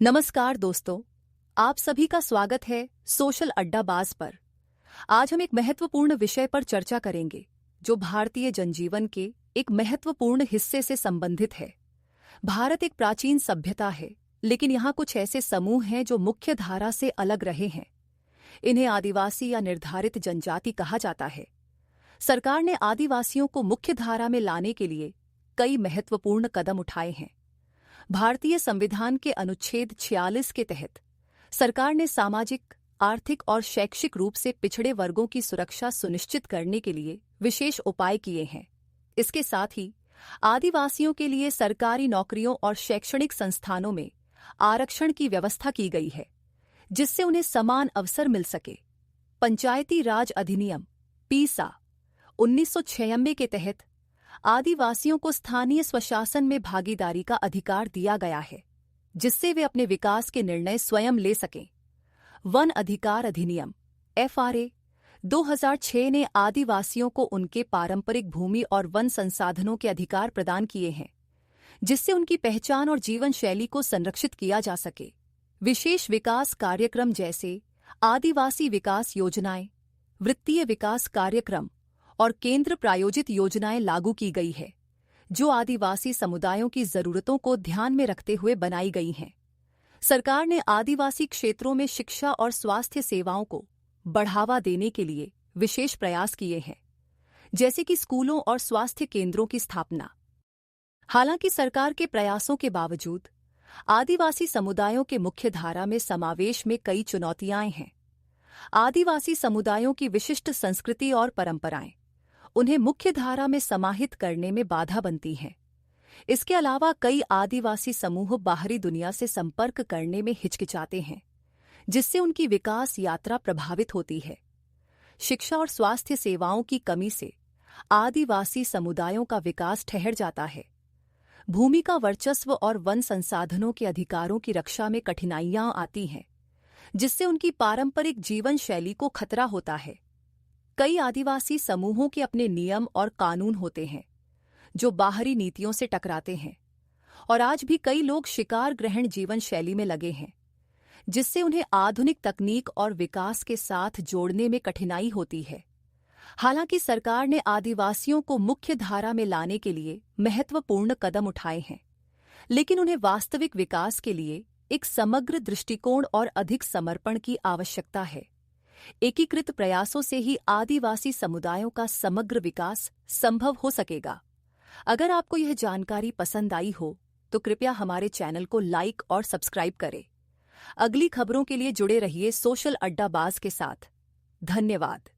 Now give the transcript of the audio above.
नमस्कार दोस्तों, आप सभी का स्वागत है सोशल अड्डाबाज पर। आज हम एक महत्वपूर्ण विषय पर चर्चा करेंगे जो भारतीय जनजीवन के एक महत्वपूर्ण हिस्से से संबंधित है। भारत एक प्राचीन सभ्यता है, लेकिन यहाँ कुछ ऐसे समूह हैं जो मुख्य धारा से अलग रहे हैं। इन्हें आदिवासी या निर्धारित जनजाति कहा जाता है। सरकार ने आदिवासियों को मुख्य धारा में लाने के लिए कई महत्वपूर्ण कदम उठाए हैं। भारतीय संविधान के अनुच्छेद 46 के तहत सरकार ने सामाजिक, आर्थिक और शैक्षिक रूप से पिछड़े वर्गों की सुरक्षा सुनिश्चित करने के लिए विशेष उपाय किए हैं। इसके साथ ही आदिवासियों के लिए सरकारी नौकरियों और शैक्षणिक संस्थानों में आरक्षण की व्यवस्था की गई है, जिससे उन्हें समान अवसर मिल सके। पंचायती राज अधिनियम पीसा 1996 के तहत आदिवासियों को स्थानीय स्वशासन में भागीदारी का अधिकार दिया गया है, जिससे वे अपने विकास के निर्णय स्वयं ले सकें। वन अधिकार अधिनियम FRA 2006 ने आदिवासियों को उनके पारंपरिक भूमि और वन संसाधनों के अधिकार प्रदान किए हैं, जिससे उनकी पहचान और जीवन शैली को संरक्षित किया जा सके। विशेष विकास कार्यक्रम जैसे आदिवासी विकास योजनाएं, वित्तीय विकास कार्यक्रम और केंद्र प्रायोजित योजनाएं लागू की गई है, जो आदिवासी समुदायों की जरूरतों को ध्यान में रखते हुए बनाई गई हैं। सरकार ने आदिवासी क्षेत्रों में शिक्षा और स्वास्थ्य सेवाओं को बढ़ावा देने के लिए विशेष प्रयास किए हैं, जैसे कि स्कूलों और स्वास्थ्य केंद्रों की स्थापना। हालांकि सरकार के प्रयासों के बावजूद आदिवासी समुदायों के मुख्य धारा में समावेश में कई चुनौतियां हैं। आदिवासी समुदायों की विशिष्ट संस्कृति और परंपराएं उन्हें मुख्य धारा में समाहित करने में बाधा बनती हैं। इसके अलावा कई आदिवासी समूह बाहरी दुनिया से संपर्क करने में हिचकिचाते हैं, जिससे उनकी विकास यात्रा प्रभावित होती है। शिक्षा और स्वास्थ्य सेवाओं की कमी से आदिवासी समुदायों का विकास ठहर जाता है। भूमि का वर्चस्व और वन संसाधनों के अधिकारों की रक्षा में कठिनाइयां आती हैं, जिससे उनकी पारंपरिक जीवन शैली को खतरा होता है। कई आदिवासी समूहों के अपने नियम और कानून होते हैं, जो बाहरी नीतियों से टकराते हैं, और आज भी कई लोग शिकार ग्रहण जीवन शैली में लगे हैं, जिससे उन्हें आधुनिक तकनीक और विकास के साथ जोड़ने में कठिनाई होती है। हालांकि सरकार ने आदिवासियों को मुख्य धारा में लाने के लिए महत्वपूर्ण कदम उठाए हैं, लेकिन उन्हें वास्तविक विकास के लिए एक समग्र दृष्टिकोण और अधिक समर्पण की आवश्यकता है। एकीकृत प्रयासों से ही आदिवासी समुदायों का समग्र विकास संभव हो सकेगा। अगर आपको यह जानकारी पसंद आई हो, तो कृपया हमारे चैनल को लाइक और सब्सक्राइब करें। अगली खबरों के लिए जुड़े रहिए सोशल अड्डाबाज के साथ। धन्यवाद।